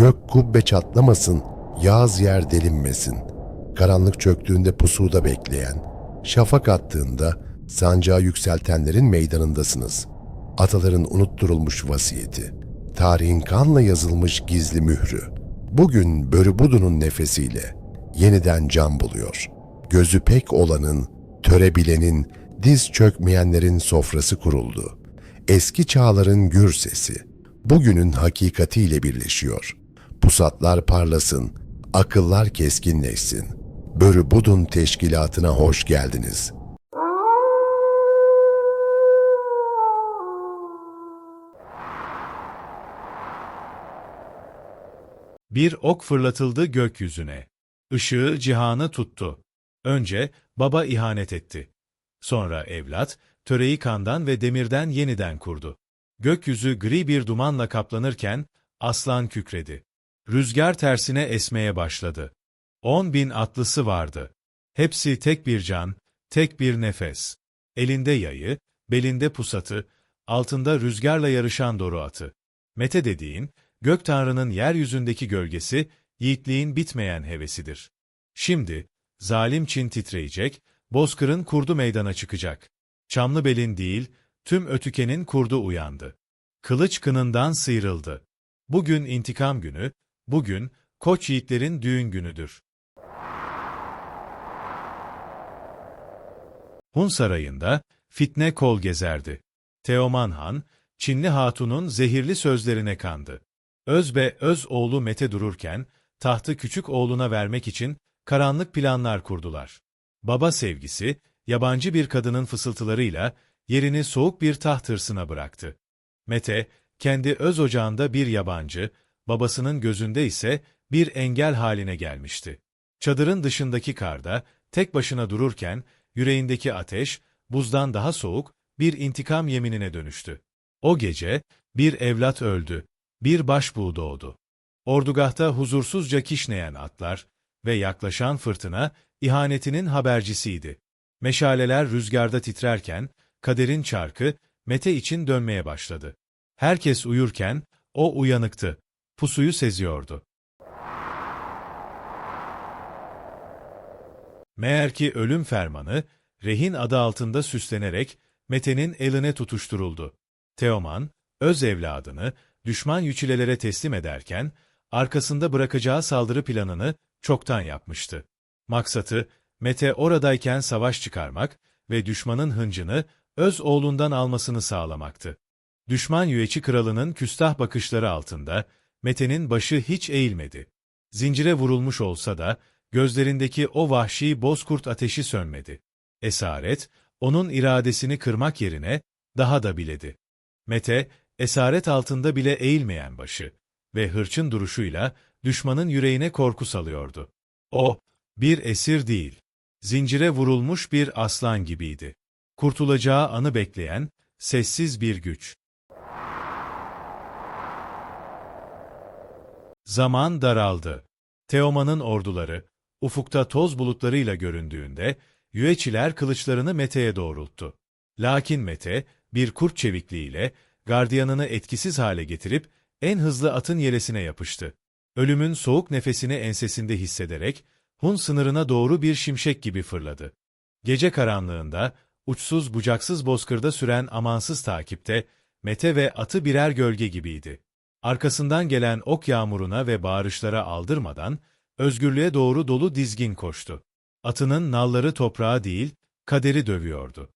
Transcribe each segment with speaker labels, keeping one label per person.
Speaker 1: Gök kubbe çatlamasın, yağız yer delinmesin. Karanlık çöktüğünde pusuda bekleyen, şafak attığında sancağı yükseltenlerin meydanındasınız. Ataların unutturulmuş vasiyeti, tarihin kanla yazılmış gizli mührü. Bugün Börübudu'nun nefesiyle yeniden can buluyor. Gözü pek olanın, törebilenin, diz çökmeyenlerin sofrası kuruldu. Eski çağların gür sesi, bugünün hakikatiyle birleşiyor. Pusatlar parlasın, akıllar keskinleşsin. Börübudun teşkilatına hoş geldiniz.
Speaker 2: Bir ok fırlatıldı gökyüzüne. Işığı cihanı tuttu. Önce baba ihanet etti. Sonra evlat, töreyi kandan ve demirden yeniden kurdu. Gökyüzü gri bir dumanla kaplanırken aslan kükredi. Rüzgar tersine esmeye başladı. 10.000 atlısı vardı. Hepsi tek bir can, tek bir nefes. Elinde yayı, belinde pusatı, altında rüzgarla yarışan doru atı. Mete dediğin, Gök Tanrı'nın yeryüzündeki gölgesi, yiğitliğin bitmeyen hevesidir. Şimdi, zalim Çin titreyecek, Bozkır'ın kurdu meydana çıkacak. Çamlıbel'in değil, tüm Ötüken'in kurdu uyandı. Kılıç kınından sıyrıldı. Bugün intikam günü, bugün koç yiğitlerin düğün günüdür. Hun sarayında fitne kol gezerdi. Teoman Han, Çinli hatunun zehirli sözlerine kandı. Öz oğlu Mete dururken, tahtı küçük oğluna vermek için karanlık planlar kurdular. Baba sevgisi, yabancı bir kadının fısıltılarıyla yerini soğuk bir taht hırsına bıraktı. Mete, kendi öz ocağında bir yabancı, babasının gözünde ise bir engel haline gelmişti. Çadırın dışındaki karda, tek başına dururken, yüreğindeki ateş, buzdan daha soğuk, bir intikam yeminine dönüştü. O gece, bir evlat öldü, bir başbuğ doğdu. Ordugahta huzursuzca kişneyen atlar ve yaklaşan fırtına, ihanetinin habercisiydi. Meşaleler rüzgarda titrerken, kaderin çarkı, Mete için dönmeye başladı. Herkes uyurken, o uyanıktı, pusuyu seziyordu. Meğer ki ölüm fermanı, rehin adı altında süslenerek Mete'nin eline tutuşturuldu. Teoman, öz evladını düşman yüçilelere teslim ederken, arkasında bırakacağı saldırı planını çoktan yapmıştı. Maksatı, Mete oradayken savaş çıkarmak ve düşmanın hıncını öz oğlundan almasını sağlamaktı. Düşman Yüeci kralının küstah bakışları altında, Mete'nin başı hiç eğilmedi. Zincire vurulmuş olsa da, gözlerindeki o vahşi bozkurt ateşi sönmedi. Esaret, onun iradesini kırmak yerine daha da biledi. Mete, esaret altında bile eğilmeyen başı ve hırçın duruşuyla düşmanın yüreğine korku salıyordu. O, bir esir değil, zincire vurulmuş bir aslan gibiydi. Kurtulacağı anı bekleyen, sessiz bir güç. Zaman daraldı. Teoman'ın orduları, ufukta toz bulutlarıyla göründüğünde, Yüeçiler kılıçlarını Mete'ye doğrulttu. Lakin Mete, bir kurt çevikliğiyle, gardiyanını etkisiz hale getirip, en hızlı atın yelesine yapıştı. Ölümün soğuk nefesini ensesinde hissederek, Hun sınırına doğru bir şimşek gibi fırladı. Gece karanlığında, uçsuz bucaksız bozkırda süren amansız takipte, Mete ve atı birer gölge gibiydi. Arkasından gelen ok yağmuruna ve bağırışlara aldırmadan, özgürlüğe doğru dolu dizgin koştu. Atının nalları toprağa değil, kaderi dövüyordu.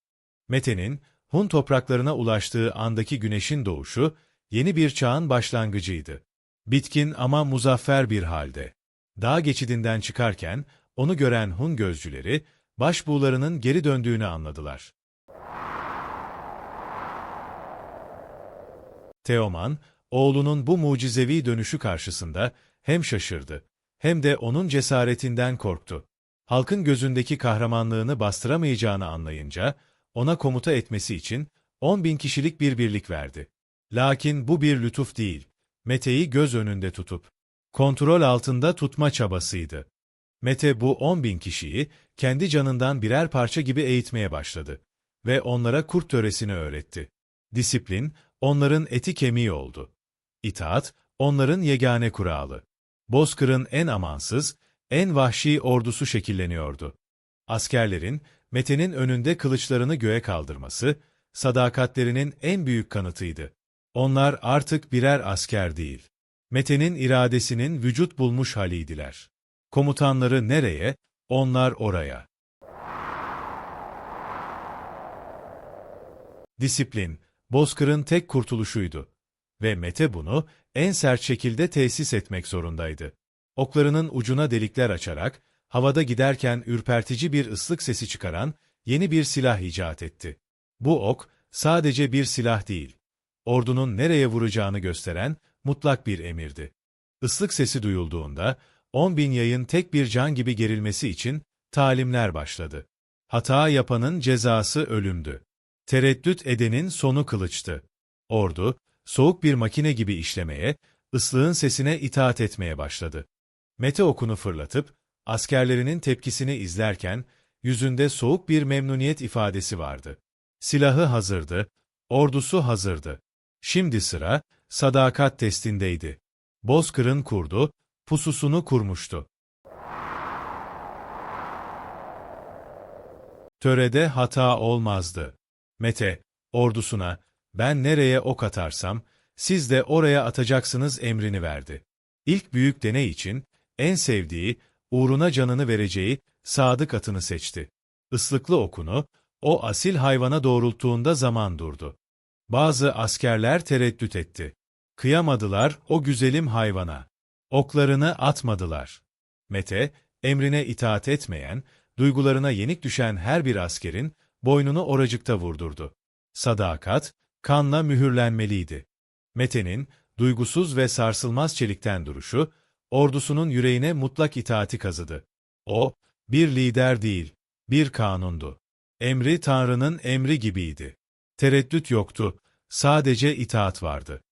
Speaker 2: Mete'nin, Hun topraklarına ulaştığı andaki güneşin doğuşu, yeni bir çağın başlangıcıydı. Bitkin ama muzaffer bir halde. Dağ geçidinden çıkarken, onu gören Hun gözcüleri, başbuğlarının geri döndüğünü anladılar. Teoman, oğlunun bu mucizevi dönüşü karşısında hem şaşırdı, hem de onun cesaretinden korktu. Halkın gözündeki kahramanlığını bastıramayacağını anlayınca, ona komuta etmesi için 10.000 kişilik bir birlik verdi. Lakin bu bir lütuf değil, Mete'yi göz önünde tutup, kontrol altında tutma çabasıydı. Mete bu 10.000 kişiyi, kendi canından birer parça gibi eğitmeye başladı ve onlara kurt töresini öğretti. Disiplin, onların eti kemiği oldu. İtaat, onların yegane kuralı. Bozkır'ın en amansız, en vahşi ordusu şekilleniyordu. Askerlerin, Mete'nin önünde kılıçlarını göğe kaldırması, sadakatlerinin en büyük kanıtıydı. Onlar artık birer asker değil, Mete'nin iradesinin vücut bulmuş haliydiler. Komutanları nereye, onlar oraya. Disiplin, Bozkır'ın tek kurtuluşuydu. Ve Mete bunu en sert şekilde tesis etmek zorundaydı. Oklarının ucuna delikler açarak, havada giderken ürpertici bir ıslık sesi çıkaran yeni bir silah icat etti. Bu ok, sadece bir silah değil, ordunun nereye vuracağını gösteren mutlak bir emirdi. Islık sesi duyulduğunda, 10.000 yayın tek bir can gibi gerilmesi için talimler başladı. Hata yapanın cezası ölümdü. Tereddüt edenin sonu kılıçtı. Ordu, soğuk bir makine gibi işlemeye, ıslığın sesine itaat etmeye başladı. Mete okunu fırlatıp, askerlerinin tepkisini izlerken, yüzünde soğuk bir memnuniyet ifadesi vardı. Silahı hazırdı, ordusu hazırdı. Şimdi sıra, sadakat testindeydi. Bozkır'ın kurdu, pususunu kurmuştu. Törede hata olmazdı. Mete, ordusuna, ben nereye ok atarsam, siz de oraya atacaksınız emrini verdi. İlk büyük deney için, en sevdiği, uğruna canını vereceği, sadık atını seçti. Islıklı okunu, o asil hayvana doğrulttuğunda zaman durdu. Bazı askerler tereddüt etti. Kıyamadılar o güzelim hayvana. Oklarını atmadılar. Mete, emrine itaat etmeyen, duygularına yenik düşen her bir askerin, boynunu oracıkta vurdurdu. Sadakat, kanla mühürlenmeliydi. Mete'nin, duygusuz ve sarsılmaz çelikten duruşu, ordusunun yüreğine mutlak itaati kazıdı. O, bir lider değil, bir kanundu. Emri Tanrı'nın emri gibiydi. Tereddüt yoktu, sadece itaat vardı.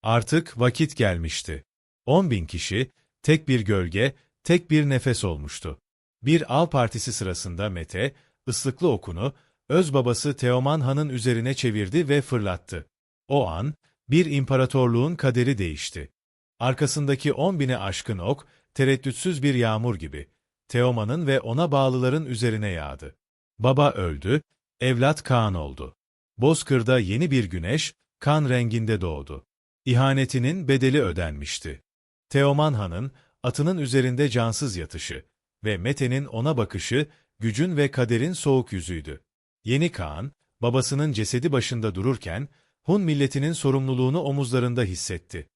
Speaker 2: Artık vakit gelmişti. 10.000 kişi, tek bir gölge, tek bir nefes olmuştu. Bir av partisi sırasında Mete, ıslıklı okunu, öz babası Teoman Han'ın üzerine çevirdi ve fırlattı. O an, bir imparatorluğun kaderi değişti. Arkasındaki 10.000'e aşkın ok, tereddütsüz bir yağmur gibi, Teoman'ın ve ona bağlıların üzerine yağdı. Baba öldü, evlat Kaan oldu. Bozkır'da yeni bir güneş, kan renginde doğdu. İhanetinin bedeli ödenmişti. Teoman Han'ın, atının üzerinde cansız yatışı ve Mete'nin ona bakışı, gücün ve kaderin soğuk yüzüydü. Yeni Kaan, babasının cesedi başında dururken, Hun milletinin sorumluluğunu omuzlarında hissetti.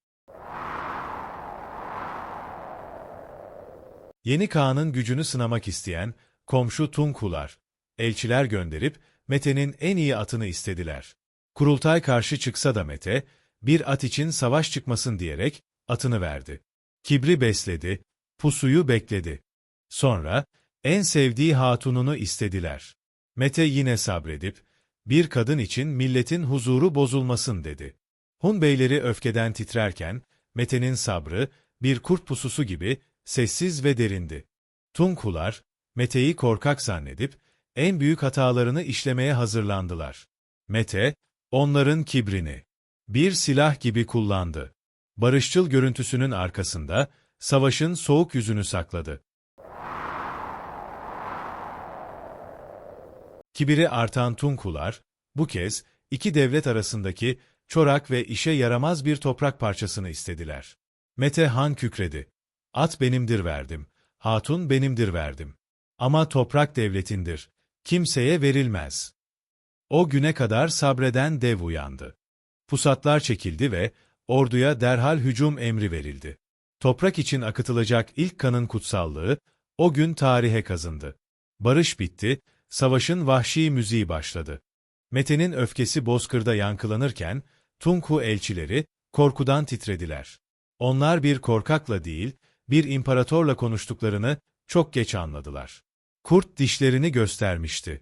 Speaker 2: Yeni Kaan'ın gücünü sınamak isteyen, komşu Tunkular, elçiler gönderip, Mete'nin en iyi atını istediler. Kurultay karşı çıksa da Mete, bir at için savaş çıkmasın diyerek, atını verdi. Kibri besledi, pusuyu bekledi. Sonra, en sevdiği hatununu istediler. Mete yine sabredip, bir kadın için milletin huzuru bozulmasın dedi. Hun beyleri öfkeden titrerken, Mete'nin sabrı, bir kurt pususu gibi, sessiz ve derindi. Tunkular, Mete'yi korkak zannedip, en büyük hatalarını işlemeye hazırlandılar. Mete, onların kibrini bir silah gibi kullandı. Barışçıl görüntüsünün arkasında, savaşın soğuk yüzünü sakladı. Kibiri artan Tunkular, bu kez, iki devlet arasındaki, çorak ve işe yaramaz bir toprak parçasını istediler. Mete Han kükredi. At benimdir verdim, hatun benimdir verdim. Ama toprak devletindir, kimseye verilmez. O güne kadar sabreden dev uyandı. Pusatlar çekildi ve orduya derhal hücum emri verildi. Toprak için akıtılacak ilk kanın kutsallığı, o gün tarihe kazındı. Barış bitti, savaşın vahşi müziği başladı. Mete'nin öfkesi Bozkır'da yankılanırken, Tunku elçileri, korkudan titrediler. Onlar bir korkakla değil, bir imparatorla konuştuklarını çok geç anladılar. Kurt dişlerini göstermişti.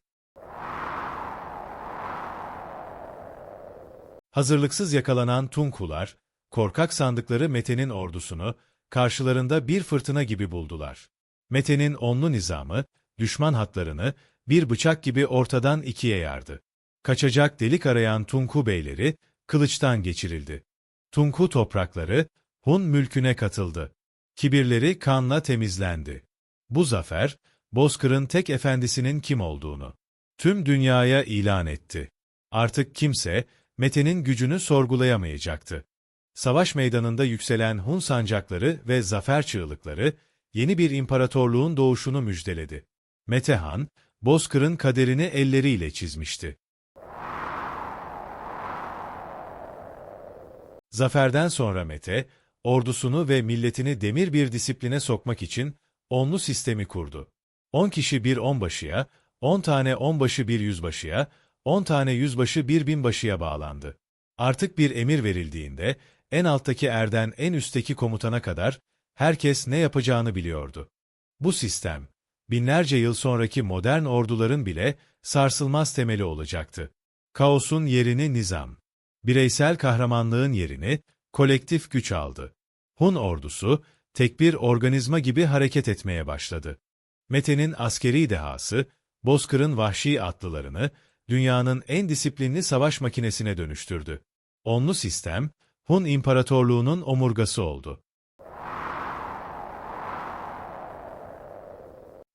Speaker 2: Hazırlıksız yakalanan Tunkular, korkak sandıkları Mete'nin ordusunu, karşılarında bir fırtına gibi buldular. Mete'nin onlu nizamı, düşman hatlarını, bir bıçak gibi ortadan ikiye yardı. Kaçacak delik arayan Tunku beyleri kılıçtan geçirildi. Tunku toprakları Hun mülküne katıldı. Kibirleri kanla temizlendi. Bu zafer, Bozkır'ın tek efendisinin kim olduğunu tüm dünyaya ilan etti. Artık kimse Mete'nin gücünü sorgulayamayacaktı. Savaş meydanında yükselen Hun sancakları ve zafer çığlıkları yeni bir imparatorluğun doğuşunu müjdeledi. Mete Han, Bozkır'ın kaderini elleriyle çizmişti. Zaferden sonra Mete, ordusunu ve milletini demir bir disipline sokmak için onlu sistemi kurdu. 10 kişi bir onbaşıya, 10 tane onbaşı bir yüzbaşıya, 10 tane yüzbaşı bir binbaşıya bağlandı. Artık bir emir verildiğinde, en alttaki erden en üstteki komutana kadar herkes ne yapacağını biliyordu. Bu sistem, binlerce yıl sonraki modern orduların bile sarsılmaz temeli olacaktı. Kaosun yerini nizam, bireysel kahramanlığın yerini kolektif güç aldı. Hun ordusu, tek bir organizma gibi hareket etmeye başladı. Mete'nin askeri dehası, Bozkır'ın vahşi atlılarını dünyanın en disiplinli savaş makinesine dönüştürdü. Onlu sistem, Hun İmparatorluğu'nun omurgası oldu.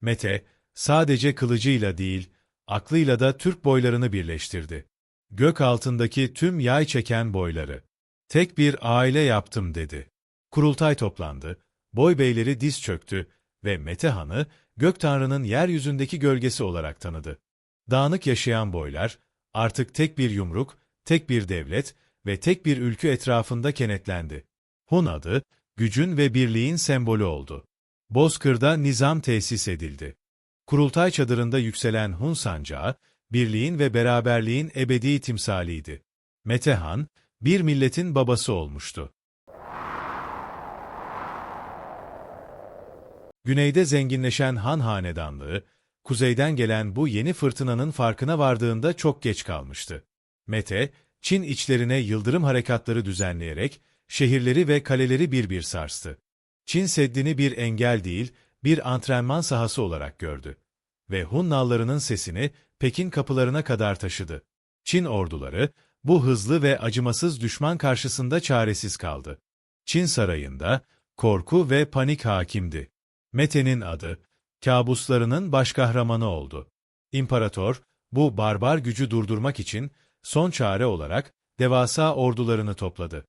Speaker 2: Mete, sadece kılıcıyla değil, aklıyla da Türk boylarını birleştirdi. Gök altındaki tüm yay çeken boyları. Tek bir aile yaptım dedi. Kurultay toplandı, boy beyleri diz çöktü ve Mete Han'ı gök tanrının yeryüzündeki gölgesi olarak tanıdı. Dağınık yaşayan boylar, artık tek bir yumruk, tek bir devlet ve tek bir ülke etrafında kenetlendi. Hun adı, gücün ve birliğin sembolü oldu. Bozkır'da nizam tesis edildi. Kurultay çadırında yükselen Hun sancağı, birliğin ve beraberliğin ebedi timsaliydi. Mete Han, bir milletin babası olmuştu. Güneyde zenginleşen Han hanedanlığı, kuzeyden gelen bu yeni fırtınanın farkına vardığında çok geç kalmıştı. Mete, Çin içlerine yıldırım harekatları düzenleyerek şehirleri ve kaleleri bir bir sarstı. Çin Seddi'ni bir engel değil, bir antrenman sahası olarak gördü ve Hun nallarının sesini Pekin kapılarına kadar taşıdı. Çin orduları, bu hızlı ve acımasız düşman karşısında çaresiz kaldı. Çin sarayında korku ve panik hakimdi. Mete'nin adı, kabuslarının başkahramanı oldu. İmparator, bu barbar gücü durdurmak için son çare olarak devasa ordularını topladı.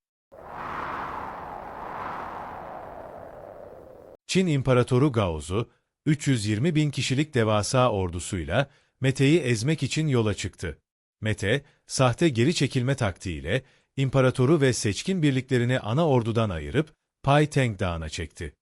Speaker 2: Çin İmparatoru Gaozu, 320 bin kişilik devasa ordusuyla Mete'yi ezmek için yola çıktı. Mete, sahte geri çekilme taktiğiyle imparatoru ve seçkin birliklerini ana ordudan ayırıp Pai Teng Dağı'na çekti.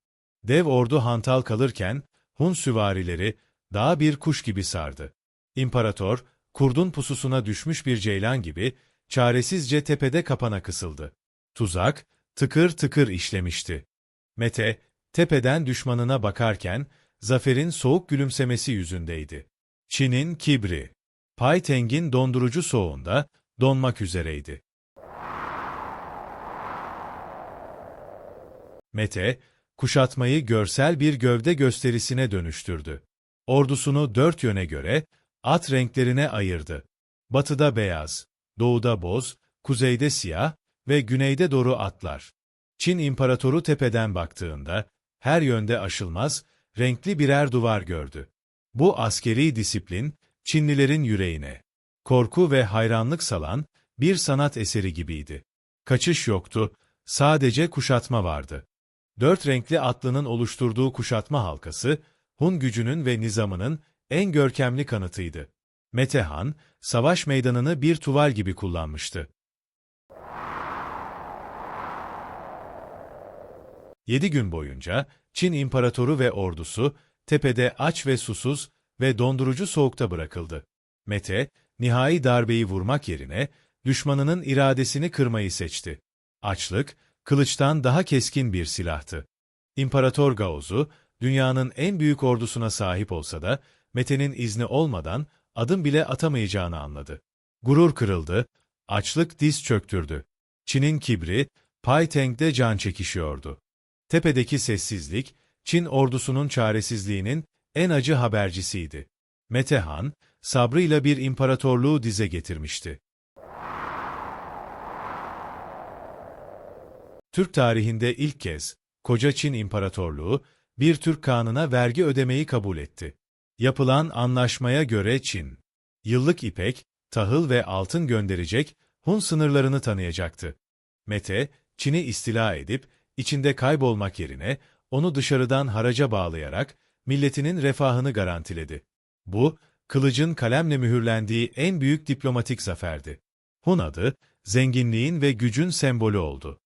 Speaker 2: Dev ordu hantal kalırken Hun süvarileri dağı bir kuş gibi sardı. İmparator, kurdun pususuna düşmüş bir ceylan gibi çaresizce tepede kapana kısıldı. Tuzak tıkır tıkır işlemişti. Mete, tepeden düşmanına bakarken zaferin soğuk gülümsemesi yüzündeydi. Çin'in kibri, Pai Teng'in dondurucu soğuğunda donmak üzereydi. Mete, kuşatmayı görsel bir gövde gösterisine dönüştürdü. Ordusunu dört yöne göre at renklerine ayırdı. Batıda beyaz, doğuda boz, kuzeyde siyah ve güneyde doğru atlar. Çin İmparatoru tepeden baktığında her yönde aşılmaz, renkli birer duvar gördü. Bu askeri disiplin, Çinlilerin yüreğine korku ve hayranlık salan bir sanat eseri gibiydi. Kaçış yoktu, sadece kuşatma vardı. Dört renkli atlının oluşturduğu kuşatma halkası, Hun gücünün ve nizamının en görkemli kanıtıydı. Mete Han, savaş meydanını bir tuval gibi kullanmıştı. 7 gün boyunca Çin İmparatoru ve ordusu tepede aç ve susuz ve dondurucu soğukta bırakıldı. Mete, nihai darbeyi vurmak yerine düşmanının iradesini kırmayı seçti. Açlık, kılıçtan daha keskin bir silahtı. İmparator Gaozu, dünyanın en büyük ordusuna sahip olsa da Mete'nin izni olmadan adım bile atamayacağını anladı. Gurur kırıldı, açlık diz çöktürdü. Çin'in kibri, Pai Teng'de can çekişiyordu. Tepedeki sessizlik, Çin ordusunun çaresizliğinin en acı habercisiydi. Metehan, sabrıyla bir imparatorluğu dize getirmişti. Türk tarihinde ilk kez, Koca Çin İmparatorluğu, bir Türk kağanına vergi ödemeyi kabul etti. Yapılan anlaşmaya göre Çin, yıllık ipek, tahıl ve altın gönderecek, Hun sınırlarını tanıyacaktı. Mete, Çin'i istila edip, içinde kaybolmak yerine, onu dışarıdan haraca bağlayarak, milletinin refahını garantiledi. Bu, kılıcın kalemle mühürlendiği en büyük diplomatik zaferdi. Hun adı, zenginliğin ve gücün sembolü oldu.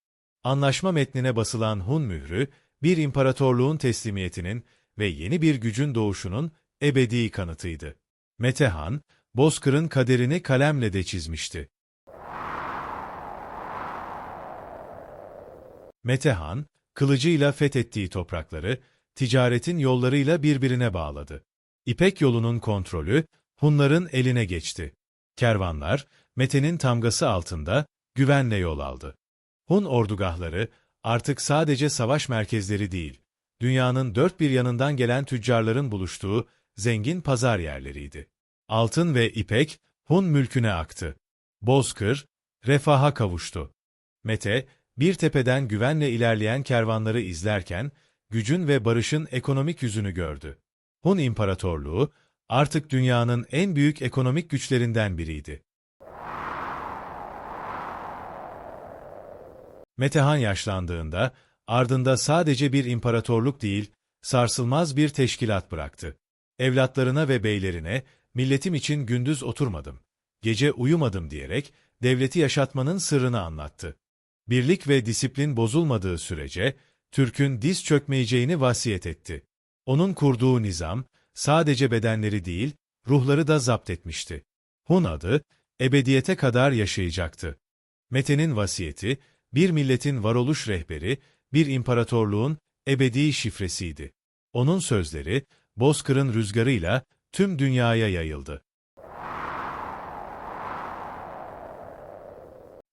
Speaker 2: Anlaşma metnine basılan Hun mührü, bir imparatorluğun teslimiyetinin ve yeni bir gücün doğuşunun ebedi kanıtıydı. Metehan, Bozkır'ın kaderini kalemle de çizmişti. Metehan, kılıcıyla fethettiği toprakları, ticaretin yollarıyla birbirine bağladı. İpek yolunun kontrolü, Hunların eline geçti. Kervanlar, Mete'nin tamgası altında, güvenle yol aldı. Hun ordugahları, artık sadece savaş merkezleri değil, dünyanın dört bir yanından gelen tüccarların buluştuğu zengin pazar yerleriydi. Altın ve ipek, Hun mülküne aktı. Bozkır, refaha kavuştu. Mete, bir tepeden güvenle ilerleyen kervanları izlerken, gücün ve barışın ekonomik yüzünü gördü. Hun İmparatorluğu, artık dünyanın en büyük ekonomik güçlerinden biriydi. Metehan yaşlandığında, ardında sadece bir imparatorluk değil, sarsılmaz bir teşkilat bıraktı. Evlatlarına ve beylerine, milletim için gündüz oturmadım, gece uyumadım diyerek, devleti yaşatmanın sırrını anlattı. Birlik ve disiplin bozulmadığı sürece, Türk'ün diz çökmeyeceğini vasiyet etti. Onun kurduğu nizam, sadece bedenleri değil, ruhları da zapt etmişti. Hun adı, ebediyete kadar yaşayacaktı. Mete'nin vasiyeti, bir milletin varoluş rehberi, bir imparatorluğun ebedi şifresiydi. Onun sözleri, Bozkır'ın rüzgarıyla tüm dünyaya yayıldı.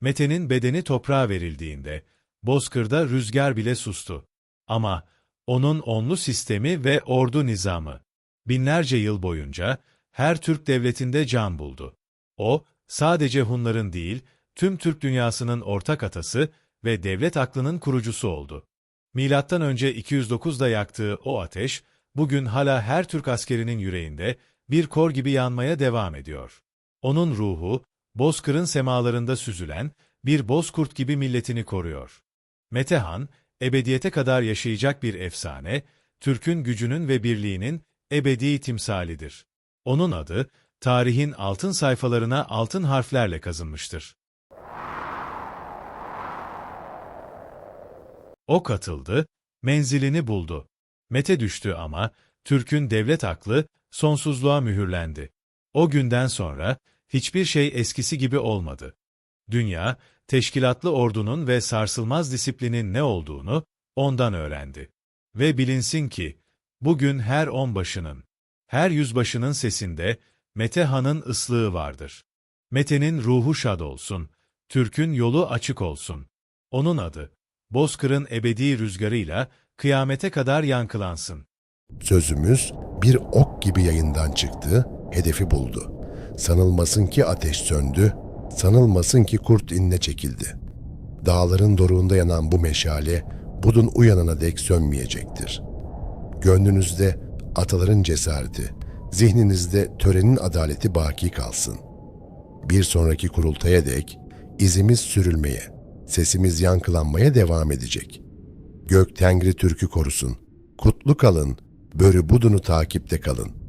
Speaker 2: Mete'nin bedeni toprağa verildiğinde, Bozkır'da rüzgar bile sustu. Ama onun onlu sistemi ve ordu nizamı, binlerce yıl boyunca her Türk devletinde can buldu. O, sadece Hunların değil, tüm Türk dünyasının ortak atası ve devlet aklının kurucusu oldu. Milattan önce 209'da yaktığı o ateş, bugün hala her Türk askerinin yüreğinde bir kor gibi yanmaya devam ediyor. Onun ruhu, Bozkır'ın semalarında süzülen bir bozkurt gibi milletini koruyor. Metehan, ebediyete kadar yaşayacak bir efsane, Türk'ün gücünün ve birliğinin ebedi timsalidir. Onun adı, tarihin altın sayfalarına altın harflerle kazınmıştır. O katıldı, menzilini buldu. Mete düştü ama, Türk'ün devlet aklı, sonsuzluğa mühürlendi. O günden sonra, hiçbir şey eskisi gibi olmadı. Dünya, teşkilatlı ordunun ve sarsılmaz disiplinin ne olduğunu, ondan öğrendi. Ve bilinsin ki, bugün her onbaşının, her yüzbaşının sesinde, Metehan'ın ıslığı vardır. Mete'nin ruhu şad olsun, Türk'ün yolu açık olsun. Onun adı, Bozkır'ın ebedi rüzgarıyla, kıyamete kadar yankılansın.
Speaker 1: Sözümüz bir ok gibi yayından çıktı, hedefi buldu. Sanılmasın ki ateş söndü, sanılmasın ki kurt inine çekildi. Dağların doruğunda yanan bu meşale, budun uyanana dek sönmeyecektir. Gönlünüzde ataların cesareti, zihninizde törenin adaleti baki kalsın. Bir sonraki kurultaya dek izimiz sürülmeye, sesimiz yankılanmaya devam edecek. Gök Tengri Türk'ü korusun. Kutlu kalın, börü budunu takipte kalın.